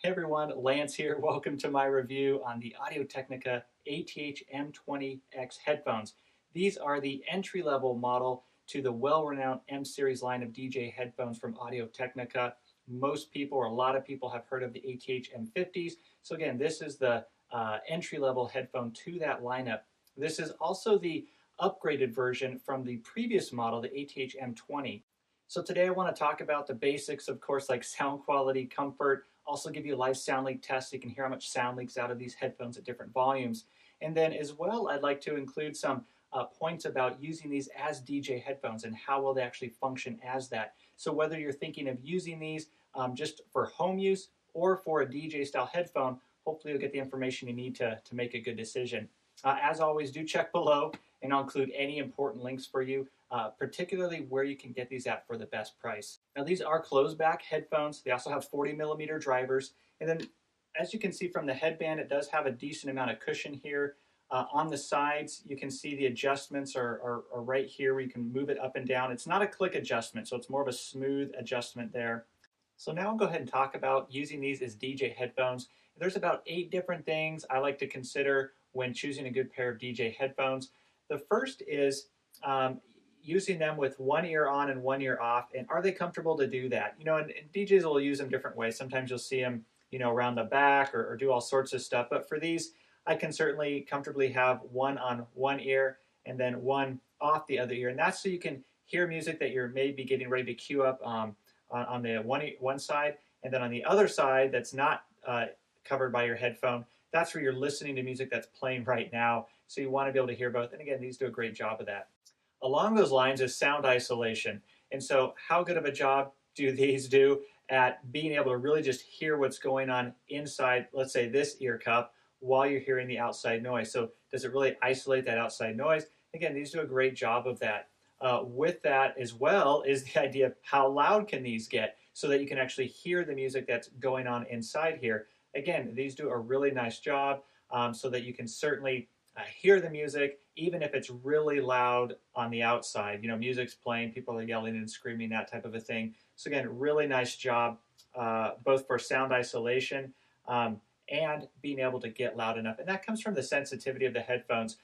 Hey everyone, Lance here. Welcome to my review on the Audio-Technica ATH-M20X headphones. These are the entry-level model to the well-renowned M-series line of DJ headphones from Audio-Technica. Most people, or a lot of people, have heard of the ATH-M50s. So again, this is the entry-level headphone to that lineup. This is also the upgraded version from the previous model, the ATH-M20. So today I want to talk about the basics, of course, like sound quality, comfort, also give you a live sound leak test so you can hear how much sound leaks out of these headphones at different volumes. And then as well, I'd like to include some points about using these as DJ headphones and how will they actually function as that. So whether you're thinking of using these just for home use or for a DJ style headphone, hopefully you'll get the information you need to make a good decision. As always, do check below and I'll include any important links for you, particularly where you can get these at for the best price. Now these are closed back headphones. They also have 40mm drivers. And then as you can see from the headband, it does have a decent amount of cushion here. On the sides, you can see the adjustments are right here where you can move it up and down. It's not a click adjustment, so it's more of a smooth adjustment there. So now I'll go ahead and talk about using these as DJ headphones. There's about 8 different things I like to consider when choosing a good pair of DJ headphones. The first is using them with one ear on and one ear off, and are they comfortable to do that? You know, and DJs will use them different ways. Sometimes you'll see them, you know, around the back or do all sorts of stuff. But for these, I can certainly comfortably have one on one ear and then one off the other ear, and that's so you can hear music that you're maybe getting ready to queue up on the one side, and then on the other side that's not covered by your headphone, that's where you're listening to music that's playing right now. So you want to be able to hear both. And again, these do a great job of that. Along those lines is sound isolation. And so how good of a job do these do at being able to really just hear what's going on inside, let's say this ear cup, while you're hearing the outside noise? So does it really isolate that outside noise? Again, these do a great job of that. With that as well is the idea of how loud can these get so that you can actually hear the music that's going on inside here. Again, these do a really nice job so that you can certainly hear the music, even if it's really loud on the outside. You know, music's playing, people are yelling and screaming, that type of a thing. So again, really nice job, both for sound isolation and being able to get loud enough. And that comes from the sensitivity of the headphones.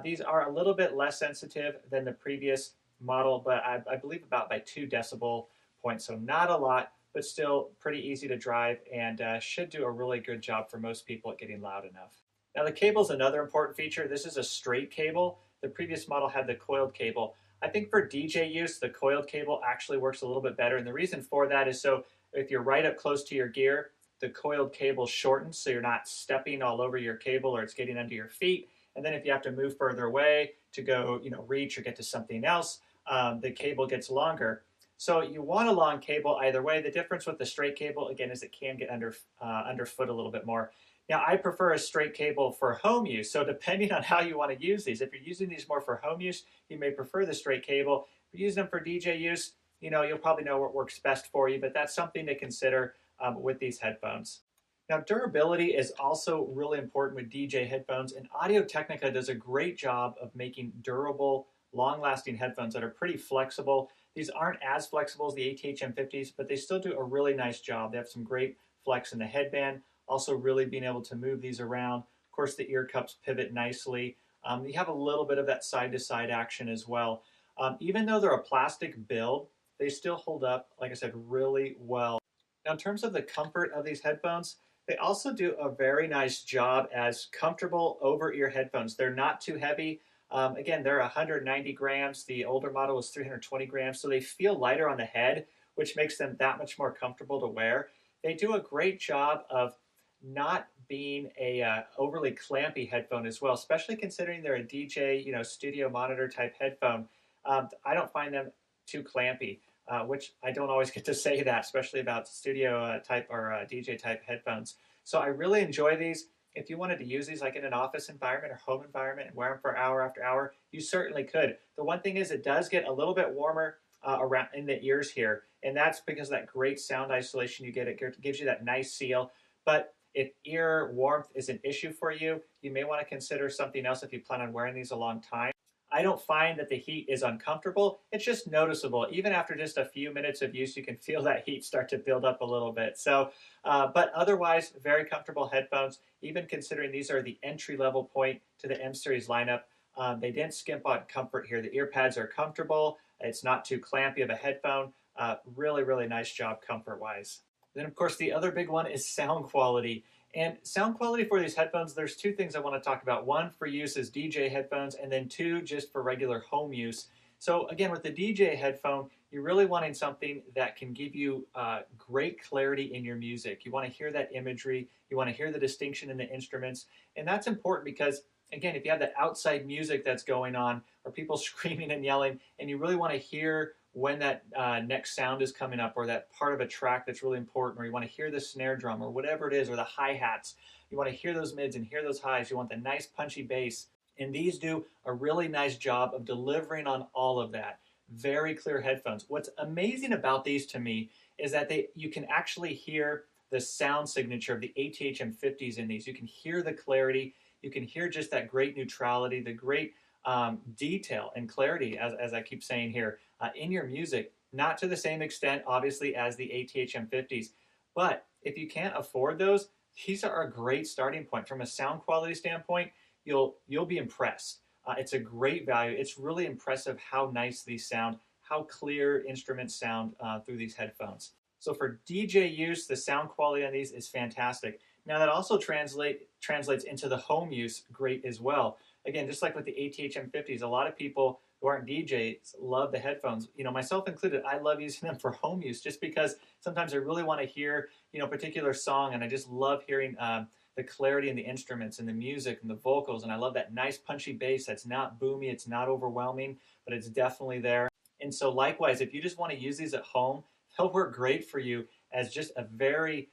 These are a little bit less sensitive than the previous model, but I believe about by 2 decibel points. So not a lot, but still pretty easy to drive and should do a really good job for most people at getting loud enough. Now the cable is another important feature. This is a straight cable. The previous model had the coiled cable. I think for DJ use, the coiled cable actually works a little bit better. And the reason for that is so if you're right up close to your gear, the coiled cable shortens so you're not stepping all over your cable or it's getting under your feet. And then if you have to move further away to go, you know, reach or get to something else, the cable gets longer. So you want a long cable either way. The difference with the straight cable, again, is it can get underfoot a little bit more. Now, I prefer a straight cable for home use. So depending on how you want to use these, if you're using these more for home use, you may prefer the straight cable. If you're using them for DJ use, you know, you'll probably know what works best for you, but that's something to consider with these headphones. Now, durability is also really important with DJ headphones, and Audio-Technica does a great job of making durable, long-lasting headphones that are pretty flexible. These aren't as flexible as the ATH-M50s, but they still do a really nice job. They have some great flex in the headband, also really being able to move these around. Of course, the ear cups pivot nicely. You have a little bit of that side-to-side action as well. Even though they're a plastic build, they still hold up, like I said, really well. Now, in terms of the comfort of these headphones, they also do a very nice job as comfortable over-ear headphones. They're not too heavy. Again, they're 190 grams. The older model was 320 grams, so they feel lighter on the head, which makes them that much more comfortable to wear. They do a great job of not being a overly clampy headphone as well, especially considering they're a DJ, you know, studio monitor type headphone. I don't find them too clampy, which I don't always get to say that, especially about studio type or DJ type headphones. So I really enjoy these. If you wanted to use these like in an office environment or home environment and wear them for hour after hour, you certainly could. The one thing is it does get a little bit warmer around in the ears here, and that's because of that great sound isolation you get. It gives you that nice seal. But if ear warmth is an issue for you, you may want to consider something else if you plan on wearing these a long time. I don't find that the heat is uncomfortable. It's just noticeable. Even after just a few minutes of use, you can feel that heat start to build up a little bit. So, but otherwise, very comfortable headphones, even considering these are the entry-level point to the M series lineup. They didn't skimp on comfort here. The ear pads are comfortable. It's not too clampy of a headphone. Really, really nice job comfort-wise. Then, of course, the other big one is sound quality. And sound quality for these headphones, there's two things I want to talk about. One for use as DJ headphones, and then two just for regular home use. So again, with the DJ headphone, you're really wanting something that can give you great clarity in your music. You want to hear that imagery. You want to hear the distinction in the instruments. And that's important because, again, if you have the outside music that's going on or people screaming and yelling, and you really want to hear when that next sound is coming up, or that part of a track that's really important, or you want to hear the snare drum or whatever it is, or the hi-hats, you want to hear those mids and hear those highs, you want the nice punchy bass, and these do a really nice job of delivering on all of that. Very clear headphones. What's amazing about these to me is that you can actually hear the sound signature of the ATH-M50s in these. You can hear the clarity, you can hear just that great neutrality, the great detail and clarity, as I keep saying here, in your music. Not to the same extent, obviously, as the ATH-M50s, but if you can't afford those, these are a great starting point. From a sound quality standpoint, you'll be impressed. It's a great value. It's really impressive how nice these sound, how clear instruments sound through these headphones. So for DJ use, the sound quality on these is fantastic. Now that also translates into the home use great as well. Again, just like with the ATH-M50s, a lot of people who aren't DJs love the headphones. You know, myself included, I love using them for home use just because sometimes I really want to hear, a particular song, and I just love hearing the clarity in the instruments and the music and the vocals, and I love that nice punchy bass that's not boomy, it's not overwhelming, but it's definitely there. And so likewise, if you just want to use these at home, they'll work great for you as just a very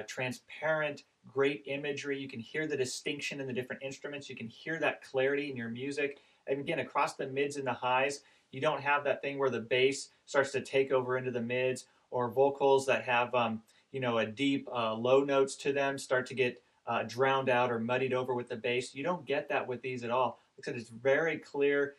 transparent, great imagery. You can hear the distinction in the different instruments. You can hear that clarity in your music. And again, across the mids and the highs, you don't have that thing where the bass starts to take over into the mids, or vocals that have, a deep low notes to them start to get drowned out or muddied over with the bass. You don't get that with these at all. Like I said, it's very clear,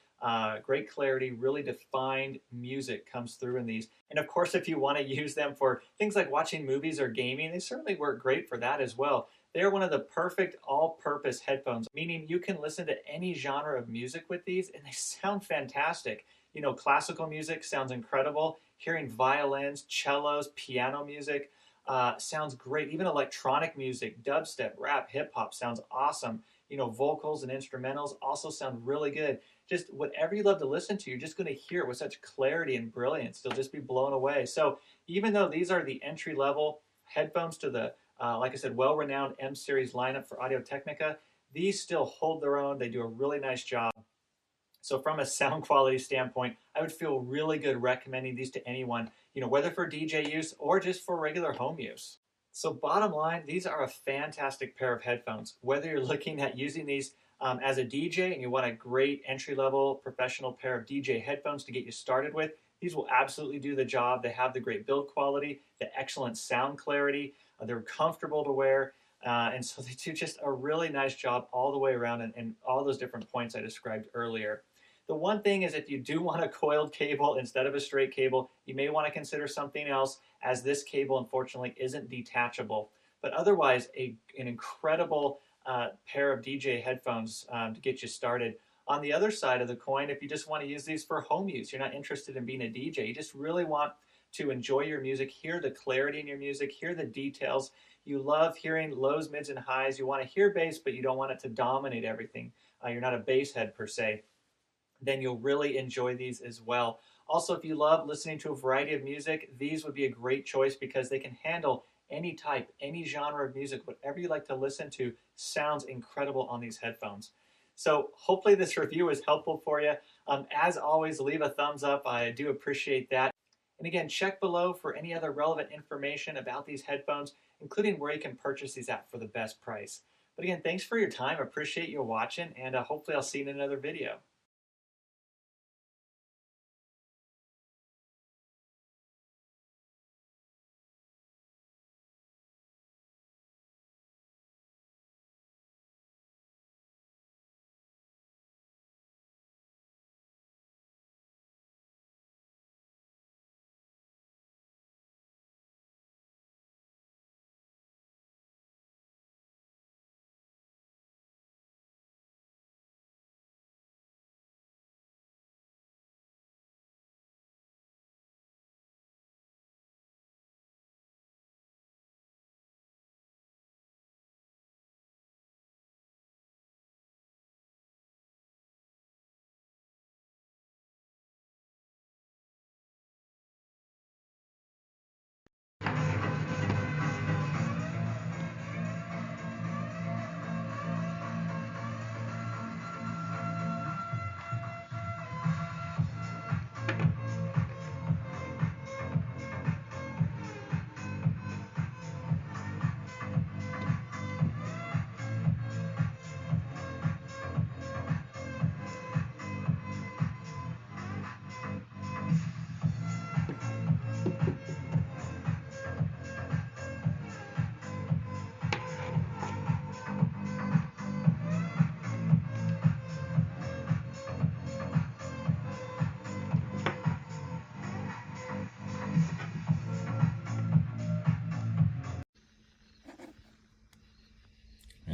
great clarity, really defined music comes through in these. And of course, if you want to use them for things like watching movies or gaming, they certainly work great for that as well. They're one of the perfect all-purpose headphones, meaning you can listen to any genre of music with these and they sound fantastic. Classical music sounds incredible. Hearing violins, cellos, piano music sounds great. Even electronic music, dubstep, rap, hip-hop sounds awesome. Vocals and instrumentals also sound really good. Just whatever you love to listen to, you're just going to hear it with such clarity and brilliance. You'll just be blown away. So even though these are the entry-level headphones to the, like I said, well-renowned M series lineup for Audio-Technica, these still hold their own. They do a really nice job. So from a sound quality standpoint, I would feel really good recommending these to anyone, whether for DJ use or just for regular home use. So bottom line, these are a fantastic pair of headphones. Whether you're looking at using these as a DJ and you want a great entry-level professional pair of DJ headphones to get you started with, these will absolutely do the job. They have the great build quality, the excellent sound clarity, they're comfortable to wear, and so they do just a really nice job all the way around in all those different points I described earlier. The one thing is, if you do want a coiled cable instead of a straight cable, you may want to consider something else, as this cable unfortunately isn't detachable. But otherwise, an incredible pair of DJ headphones to get you started. On the other side of the coin, if you just want to use these for home use, you're not interested in being a DJ, you just really want to enjoy your music, hear the clarity in your music, hear the details. You love hearing lows, mids, and highs. You want to hear bass, but you don't want it to dominate everything. You're not a bass head per se. Then you'll really enjoy these as well. Also, if you love listening to a variety of music, these would be a great choice because they can handle any type, any genre of music. Whatever you like to listen to sounds incredible on these headphones. So hopefully this review is helpful for you. As always, leave a thumbs up. I do appreciate that. And again, check below for any other relevant information about these headphones, including where you can purchase these at for the best price. But again, thanks for your time. I appreciate you watching, and hopefully I'll see you in another video.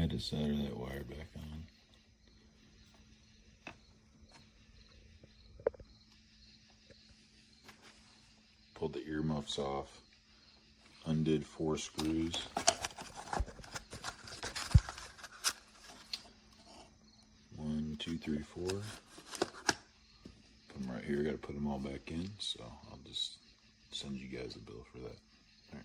had to solder that wire back on. Pulled the earmuffs off, undid 4 screws. 1, 2, 3, 4. Put them right here. Got to put them all back in, so I'll just send you guys a bill for that. All right.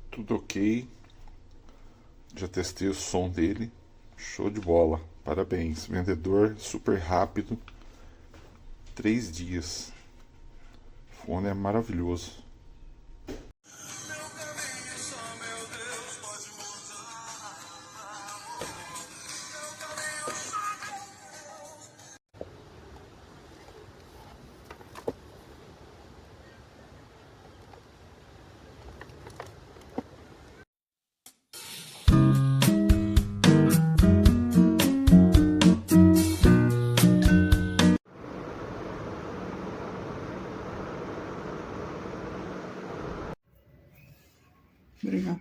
Tudo ok, já testei o som dele, show de bola, parabéns, vendedor super rápido, 3 dias, o fone é maravilhoso. Obrigado.